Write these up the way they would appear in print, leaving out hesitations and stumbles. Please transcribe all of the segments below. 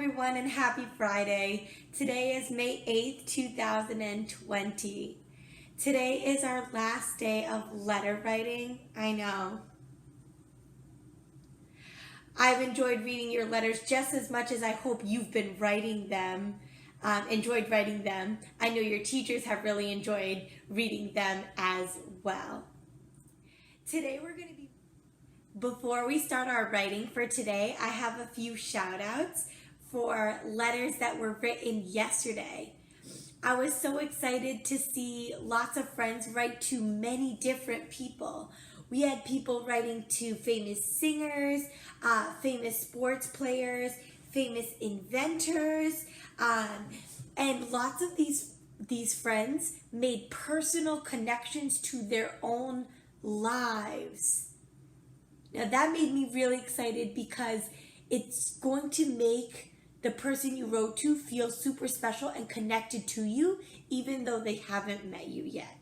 everyone, and happy Friday. Today is May 8th, 2020. Today is our last day of letter writing. I know. I've enjoyed reading your letters just as much as I hope you've been writing them, enjoyed writing them. I know your teachers have really enjoyed reading them as well. Today we're going to be Before we start our writing for today, I have a few shout outs for letters that were written yesterday. I was so excited to see lots of friends write to many different people. We had people writing to famous singers, famous sports players, famous inventors, and lots of these friends made personal connections to their own lives. Now that made me really excited because it's going to make the person you wrote to feel super special and connected to you, even though they haven't met you yet.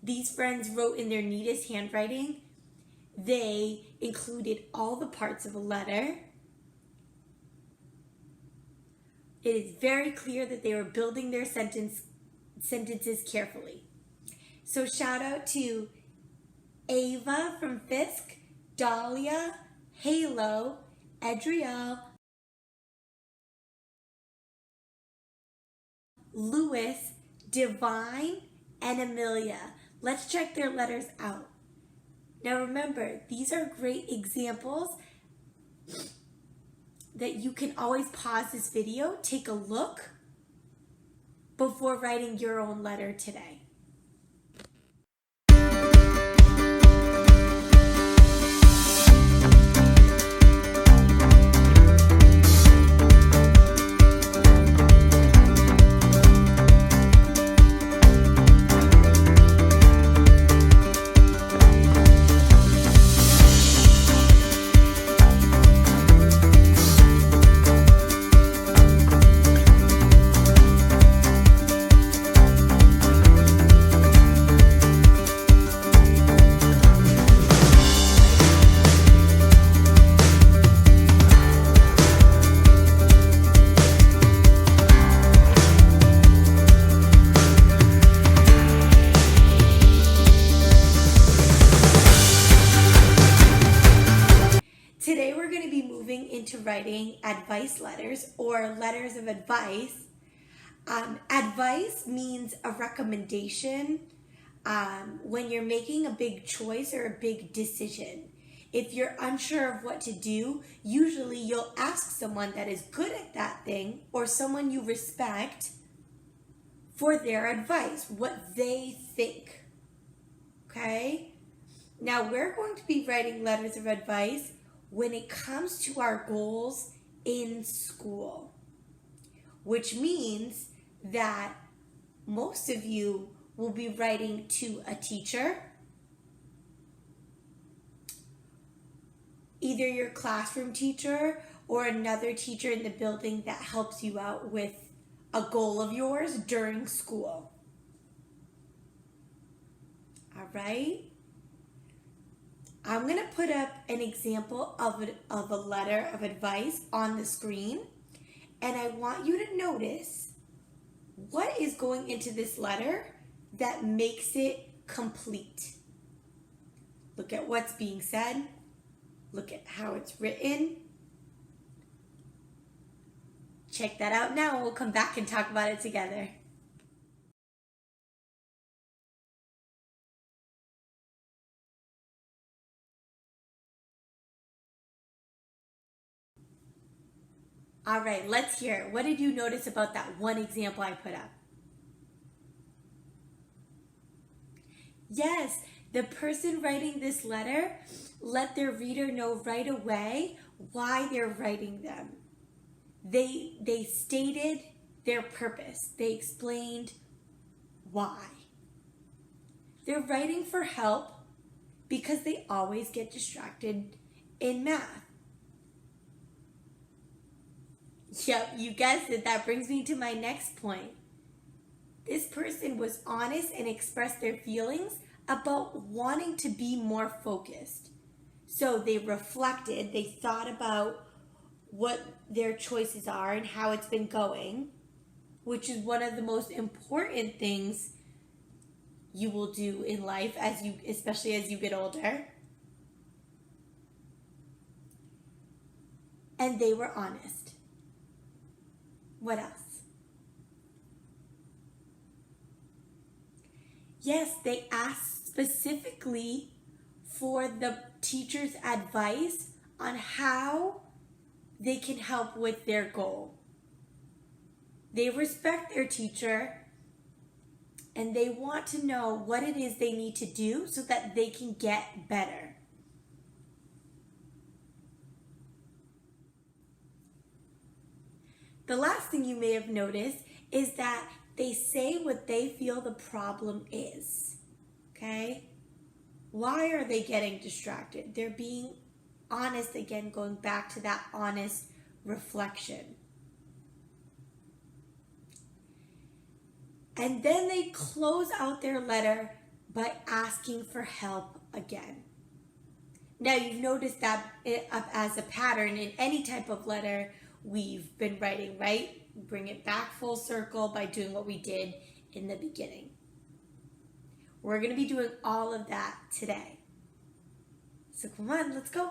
These friends wrote in their neatest handwriting. They included all the parts of a letter. It is very clear that they were building their sentences carefully. So shout out to Ava from Fisk, Dahlia, Halo, Adrielle, Lewis, Divine, and Amelia. Let's check their letters out. Now remember, these are great examples that you can always pause this video, take a look before writing your own letter today. Today we're going to be moving into writing advice letters or letters of advice. Advice means a recommendation when you're making a big choice or a big decision. If you're unsure of what to do, usually you'll ask someone that is good at that thing or someone you respect for their advice, what they think. Okay? Now we're going to be writing letters of advice when it comes to our goals in school, which means that most of you will be writing to a teacher, either your classroom teacher or another teacher in the building that helps you out with a goal of yours during school. All right? I'm going to put up an example of a letter of advice on the screen, and I want you to notice what is going into this letter that makes it complete. Look at what's being said. Look at how it's written. Check that out now, and we'll come back and talk about it together. All right, let's hear it. What did you notice about that one example I put up? Yes, the person writing this letter let their reader know right away why they're writing them. They stated their purpose. They explained why. They're writing for help because they always get distracted in math. Yep, you guessed it. That brings me to my next point. This person was honest and expressed their feelings about wanting to be more focused. So they reflected, they thought about what their choices are and how it's been going, which is one of the most important things you will do in life especially as you get older. And they were honest. What else? Yes, they asked specifically for the teacher's advice on how they can help with their goal. They respect their teacher and they want to know what it is they need to do so that they can get better. The last thing you may have noticed is that they say what they feel the problem is. Okay? Why are they getting distracted? They're being honest again, going back to that honest reflection. And then they close out their letter by asking for help again. Now you've noticed that as a pattern in any type of letter we've been writing, right? Bring it back full circle by doing what we did in the beginning. We're going to be doing all of that today. So come on, let's go.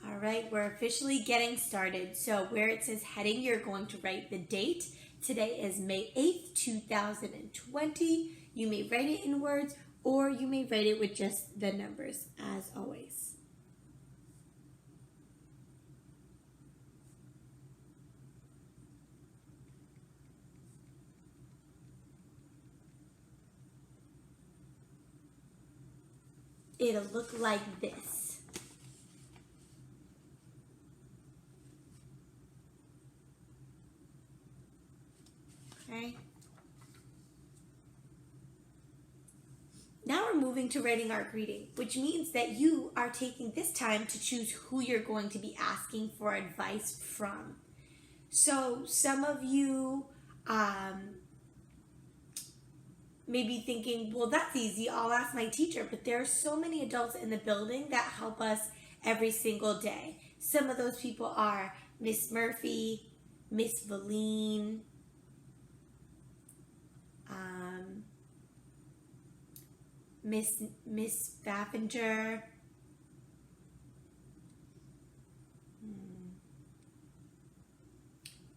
All right, we're officially getting started. So where it says heading, you're going to write the date. Today is May 8th, 2020. You may write it in words or you may write it with just the numbers, as always. It'll look like this. Okay. Now we're moving to writing our greeting, which means that you are taking this time to choose who you're going to be asking for advice from. So some of you may be thinking, well, that's easy, I'll ask my teacher, but there are so many adults in the building that help us every single day. Some of those people are Miss Murphy, Miss Valine, Miss Baffinger,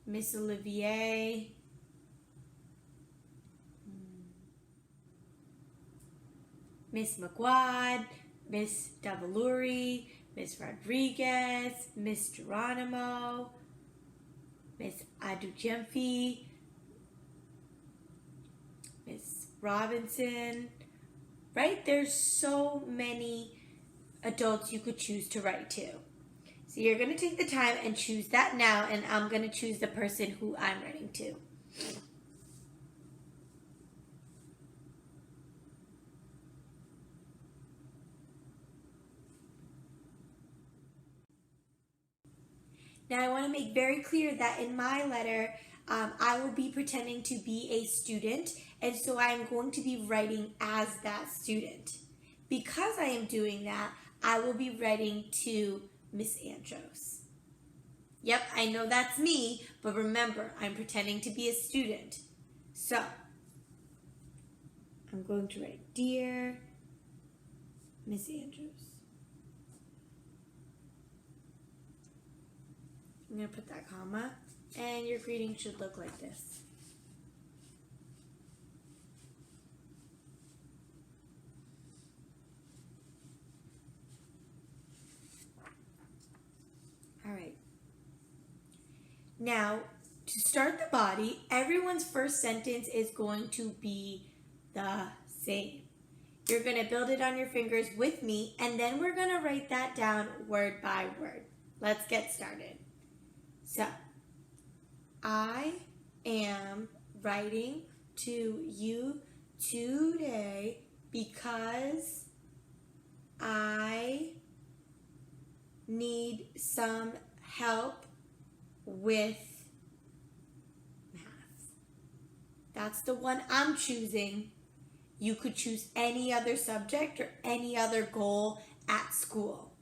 Miss Olivier, Miss McGuad, Miss Davaluri, Miss Rodriguez, Miss Geronimo, Miss Adujemfi, Miss Robinson, right? There's so many adults you could choose to write to. So you're going to take the time and choose that now, and I'm going to choose the person who I'm writing to. Now I want to make very clear that in my letter, I will be pretending to be a student, and so I am going to be writing as that student. Because I am doing that, I will be writing to Miss Andros. Yep, I know that's me, but remember, I'm pretending to be a student. So, I'm going to write, Dear Miss Andros. I'm going to put that comma, and your greeting should look like this. All right. Now, to start the body, everyone's first sentence is going to be the same. You're going to build it on your fingers with me, and then we're going to write that down word by word. Let's get started. So, I am writing to you today because I need some help with math. That's the one I'm choosing. You could choose any other subject or any other goal at school.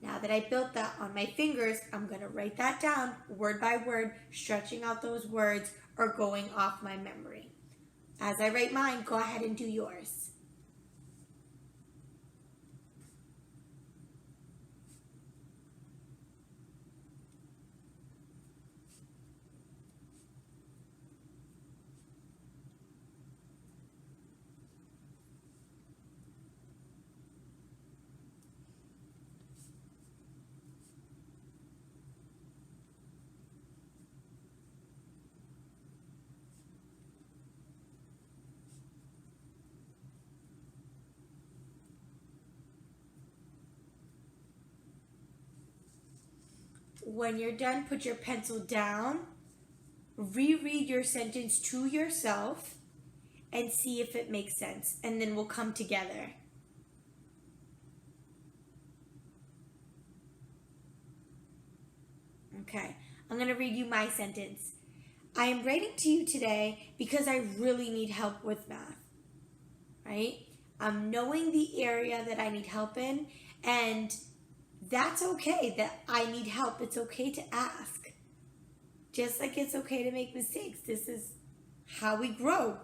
Now that I built that on my fingers, I'm going to write that down word by word, stretching out those words or going off my memory. As I write mine, go ahead and do yours. When you're done, put your pencil down, reread your sentence to yourself, and see if it makes sense. And then we'll come together. Okay, I'm going to read you my sentence. I am writing to you today because I really need help with math. Right? I'm knowing the area that I need help in, and that's okay that I need help. It's okay to ask. Just like it's okay to make mistakes. This is how we grow.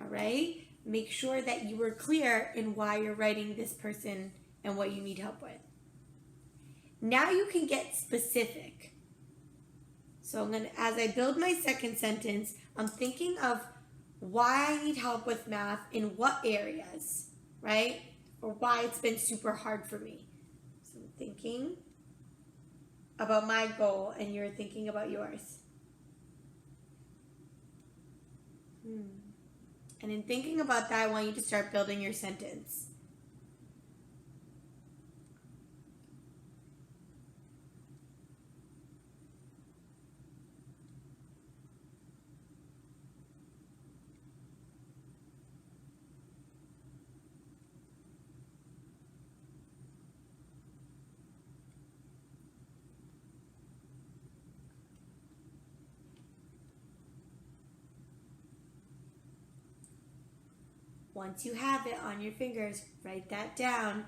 All right? Make sure that you are clear in why you're writing this person and what you need help with. Now you can get specific. So as I build my second sentence, I'm thinking of why I need help with math in what areas, right? Or why it's been super hard for me. So I'm thinking about my goal and you're thinking about yours. And in thinking about that, I want you to start building your sentence. Once you have it on your fingers, write that down.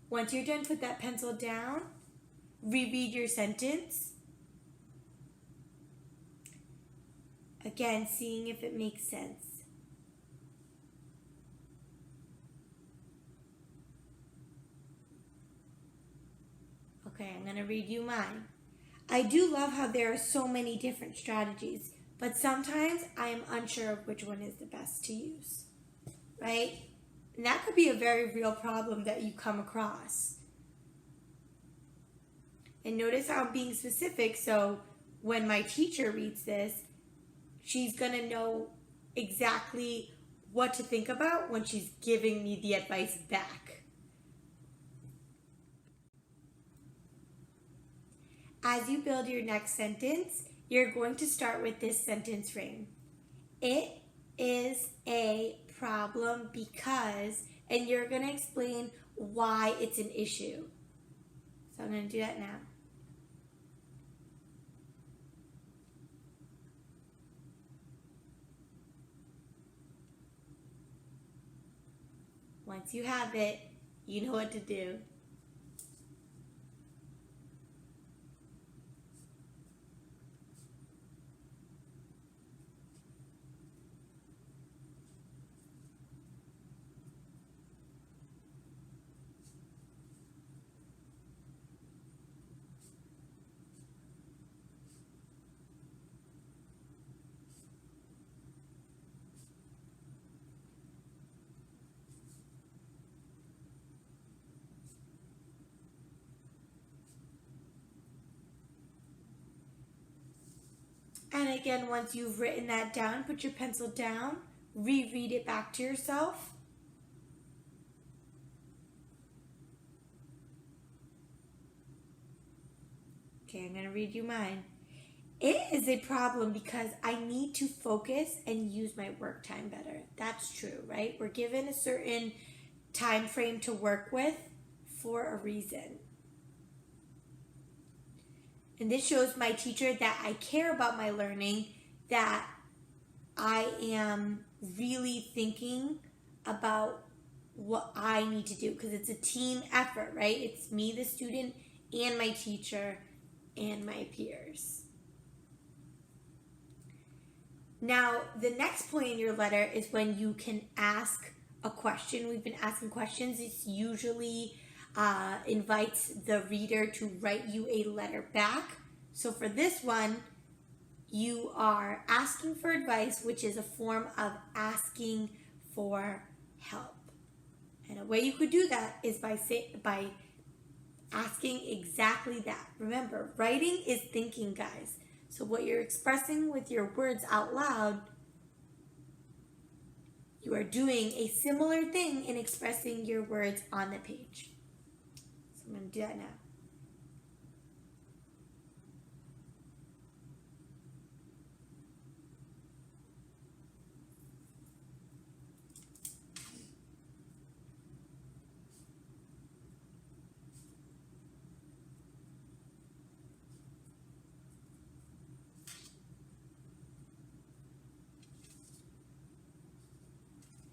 Once you're done, put that pencil down, reread your sentence. Again, seeing if it makes sense. Okay, I'm going to read you mine. I do love how there are so many different strategies, but sometimes I am unsure of which one is the best to use, right? And that could be a very real problem that you come across. And notice how I'm being specific, so when my teacher reads this, she's going to know exactly what to think about when she's giving me the advice back. As you build your next sentence, you're going to start with this sentence frame. It is a problem because, and you're going to explain why it's an issue. So I'm going to do that now. Once you have it, you know what to do. again, once you've written that down, put your pencil down, reread it back to yourself. Okay, I'm going to read you mine. It is a problem because I need to focus and use my work time better. That's true, right? We're given a certain time frame to work with for a reason. And this shows my teacher that I care about my learning, that I am really thinking about what I need to do, because it's a team effort, right? It's me, the student, and my teacher and my peers. Now, the next point in your letter is when you can ask a question. We've been asking questions. It's usually invites the reader to write you a letter back. So for this one, you are asking for advice, which is a form of asking for help. And a way you could do that is by asking exactly that. Remember, writing is thinking, guys. So what you're expressing with your words out loud, you are doing a similar thing in expressing your words on the page. So I'm going to do that now.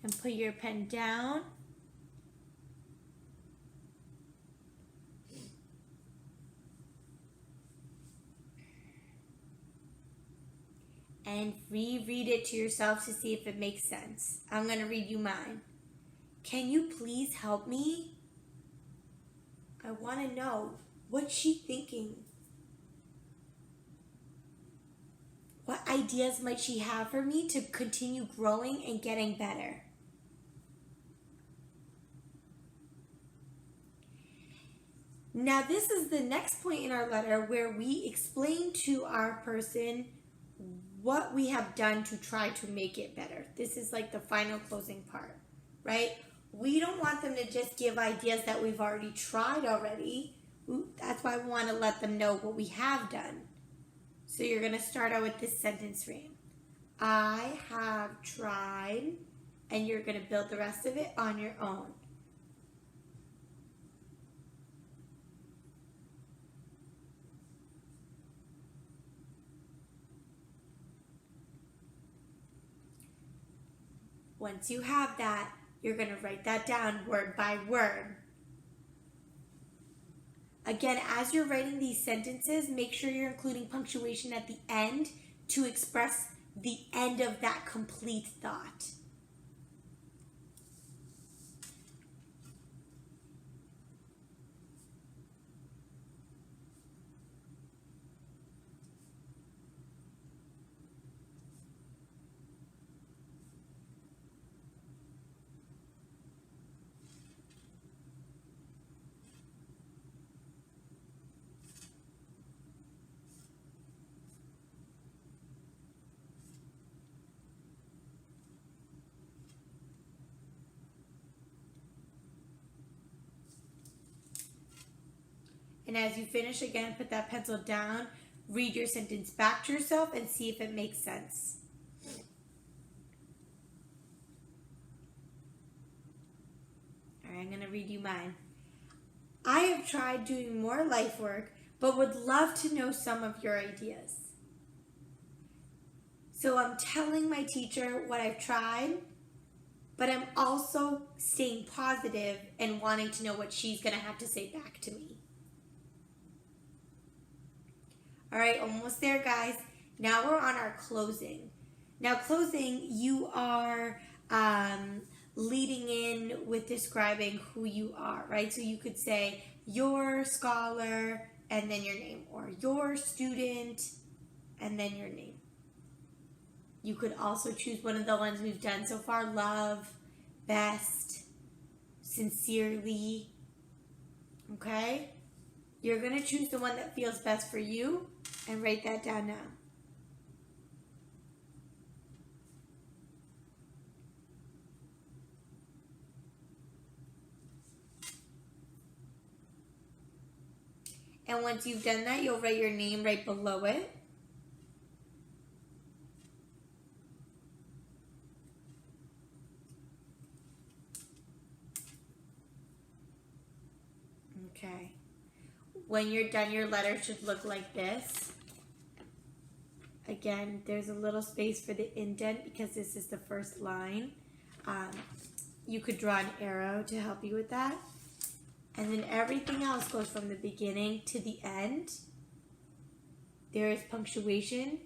And put your pen down. And reread it to yourself to see if it makes sense. I'm going to read you mine. Can you please help me? I want to know, what's she thinking? What ideas might she have for me to continue growing and getting better? Now, this is the next point in our letter where we explain to our person what we have done to try to make it better. This is like the final closing part, right? We don't want them to just give ideas that we've already tried already. That's why we want to let them know what we have done. So you're going to start out with this sentence frame. I have tried, and you're going to build the rest of it on your own. Once you have that, you're going to write that down word by word. Again, as you're writing these sentences, make sure you're including punctuation at the end to express the end of that complete thought. And as you finish, again, put that pencil down, read your sentence back to yourself, and see if it makes sense. All right, I'm going to read you mine. I have tried doing more life work, but would love to know some of your ideas. So I'm telling my teacher what I've tried, but I'm also staying positive and wanting to know what she's going to have to say back to me. All right, almost there, guys. Now we're on our closing. Now, closing, you are leading in with describing who you are, right? So you could say your scholar and then your name, or your student and then your name. You could also choose one of the ones we've done so far: love, best, sincerely. Okay? You're going to choose the one that feels best for you and write that down now. And once you've done that, you'll write your name right below it. Okay. When you're done, your letter should look like this. Again, there's a little space for the indent because this is the first line. You could draw an arrow to help you with that. And then everything else goes from the beginning to the end. There is punctuation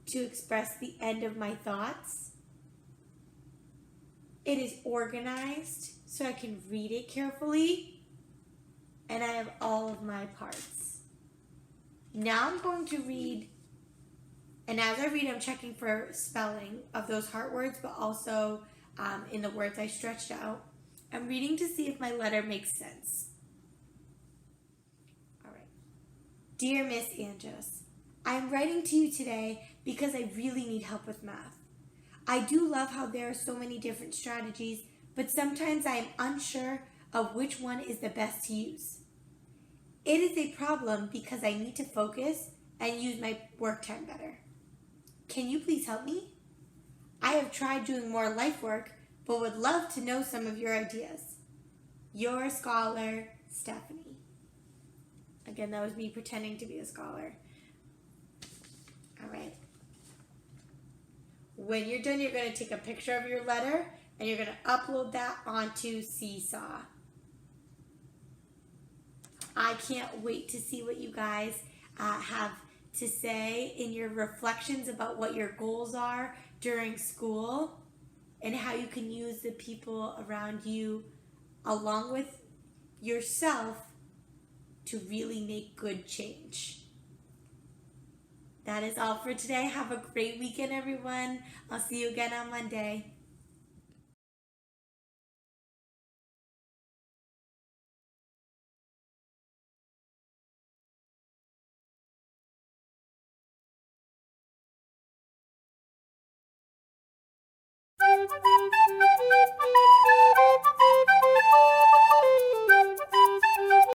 to express the end of my thoughts. It is organized so I can read it carefully. And I have all of my parts. Now I'm going to read, and as I read, I'm checking for spelling of those heart words, but also in the words I stretched out. I'm reading to see if my letter makes sense. All right. Dear Miss Anjos, I am writing to you today because I really need help with math. I do love how there are so many different strategies, but sometimes I am unsure of which one is the best to use. It is a problem because I need to focus and use my work time better. Can you please help me? I have tried doing more life work, but would love to know some of your ideas. Your scholar, Stephanie. Again, that was me pretending to be a scholar. All right. When you're done, you're going to take a picture of your letter and you're going to upload that onto Seesaw. I can't wait to see what you guys have to say in your reflections about what your goals are during school and how you can use the people around you along with yourself to really make good change. That is all for today. Have a great weekend, everyone. I'll see you again on Monday.